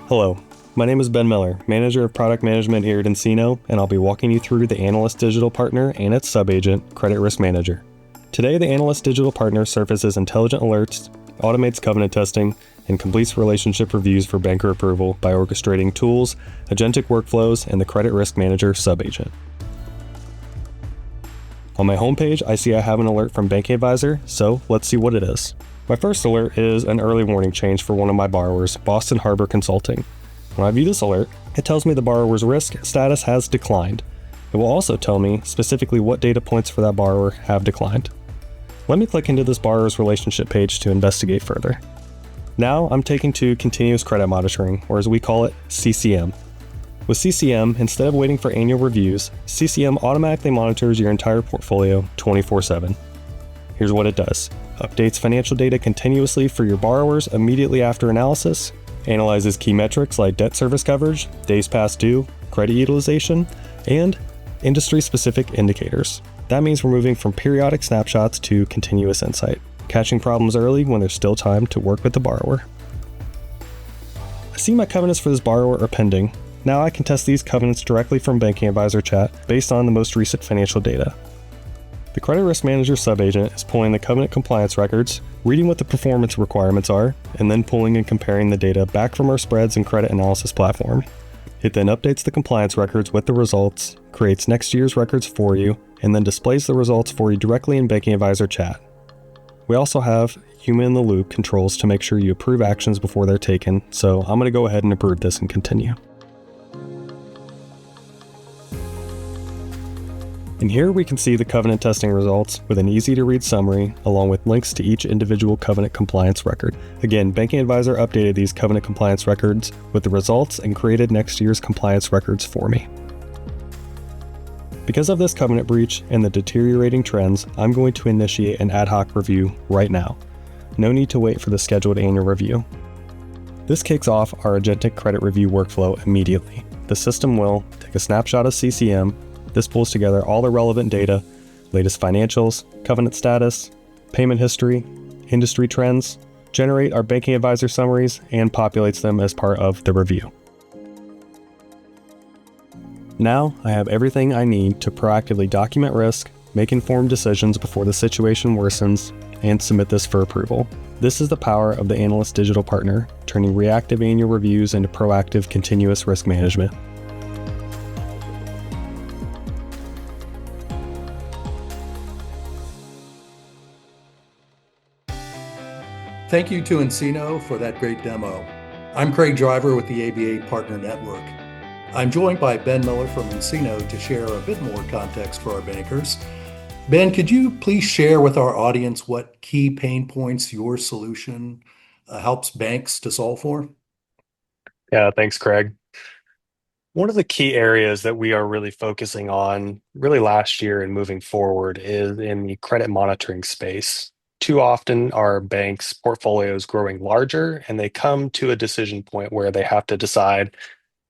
Hello, my name is Ben Miller, Manager of Product Management here at nCino, and I'll be walking you through the Analyst Digital Partner and its subagent, Credit Risk Manager. Today, the Analyst Digital Partner surfaces intelligent alerts, automates covenant testing, and completes relationship reviews for banker approval by orchestrating tools, agentic workflows, and the Credit Risk Manager subagent. On my homepage, I see I have an alert from Banking Advisor, so let's see what it is. My first alert is an early warning change for one of my borrowers, Boston Harbor Consulting. When I view this alert, it tells me the borrower's risk status has declined. It will also tell me specifically what data points for that borrower have declined. Let me click into this borrower's relationship page to investigate further. Now I'm taken to Continuous Credit Monitoring, or as we call it, CCM. With CCM, instead of waiting for annual reviews, CCM automatically monitors your entire portfolio 24/7. Here's what it does. Updates financial data continuously for your borrowers immediately after analysis, analyzes key metrics like debt service coverage, days past due, credit utilization, and industry-specific indicators. That means we're moving from periodic snapshots to continuous insight, catching problems early when there's still time to work with the borrower. I see my covenants for this borrower are pending. Now I can test these covenants directly from Banking Advisor chat based on the most recent financial data. The Credit Risk Manager subagent is pulling the covenant compliance records, reading what the performance requirements are, and then pulling and comparing the data back from our spreads and credit analysis platform. It then updates the compliance records with the results, creates next year's records for you, and then displays the results for you directly in Banking Advisor chat. We also have human-in-the-loop controls to make sure you approve actions before they're taken, so I'm going to go ahead and approve this and continue. And here we can see the covenant testing results with an easy-to-read summary along with links to each individual covenant compliance record. Again, Banking Advisor updated these covenant compliance records with the results and created next year's compliance records for me. Because of this covenant breach and the deteriorating trends, I'm going to initiate an ad hoc review right now. No need to wait for the scheduled annual review. This kicks off our agentic credit review workflow immediately. The system will take a snapshot of CCM. This pulls together all the relevant data, latest financials, covenant status, payment history, industry trends, generate our Banking Advisor summaries, and populates them as part of the review. Now I have everything I need to proactively document risk, make informed decisions before the situation worsens, and submit this for approval. This is the power of the Analyst Digital Partner, turning reactive annual reviews into proactive continuous risk management. Thank you to nCino for that great demo. I'm Craig Driver with the ABA Partner Network. I'm joined by Ben Miller from nCino to share a bit more context for our bankers. Ben, could you please share with our audience what key pain points your solution helps banks to solve for? Yeah, thanks, Craig. One of the key areas that we are really focusing on really last year and moving forward is in the credit monitoring space. Too often our banks' portfolios growing larger and they come to a decision point where they have to decide,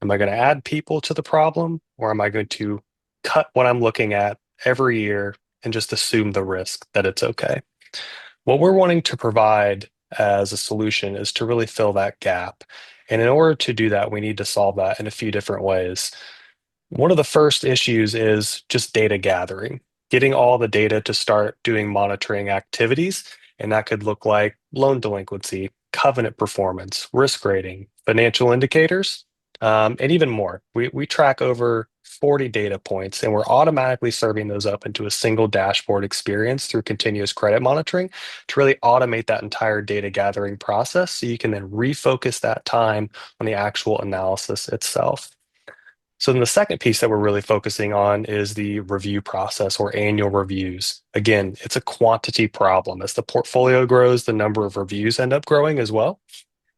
am I going to add people to the problem or am I going to cut what I'm looking at every year and just assume the risk that it's okay? What we're wanting to provide as a solution is to really fill that gap. And in order to do that, we need to solve that in a few different ways. One of the first issues is just data gathering, getting all the data to start doing monitoring activities. And that could look like loan delinquency, covenant performance, risk rating, financial indicators, and even more. We track over 40 data points and we're automatically serving those up into a single dashboard experience through continuous credit monitoring to really automate that entire data gathering process so you can then refocus that time on the actual analysis itself. So then the second piece that we're really focusing on is the review process or annual reviews. Again, it's a quantity problem. As the portfolio grows, the number of reviews end up growing as well.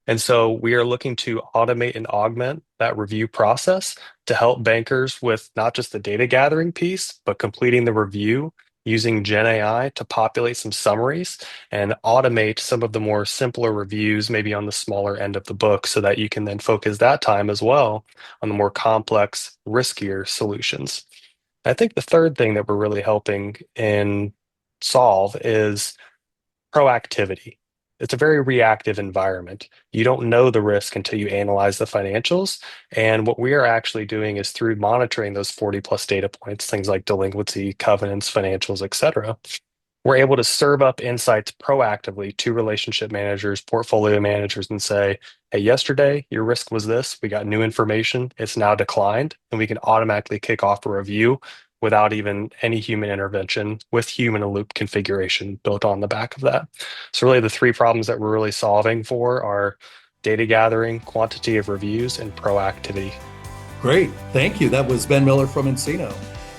And so we are looking to automate and augment that review process to help bankers with not just the data gathering piece, but completing the review using Gen AI to populate some summaries and automate some of the more simpler reviews, maybe on the smaller end of the book, so that you can then focus that time as well on the more complex, riskier solutions. I think the third thing that we're really helping in solve is proactivity. it's a very reactive environment. You don't know the risk until you analyze the financials. And what we are actually doing is through monitoring those 40 plus data points, things like delinquency, covenants, financials, et cetera, we're able to serve up insights proactively to relationship managers, portfolio managers, and say, hey, yesterday your risk was this. We got new information. It's now declined. And we can automatically kick off a review without even any human intervention with human in loop configuration built on the back of that. So, really, the three problems that we're really solving for are data gathering, quantity of reviews, and proactivity. Great. Thank you. That was Ben Miller from Encino.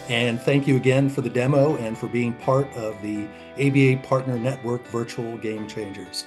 And thank you again for the demo and for being part of the ABA Partner Network Virtual Game Changers.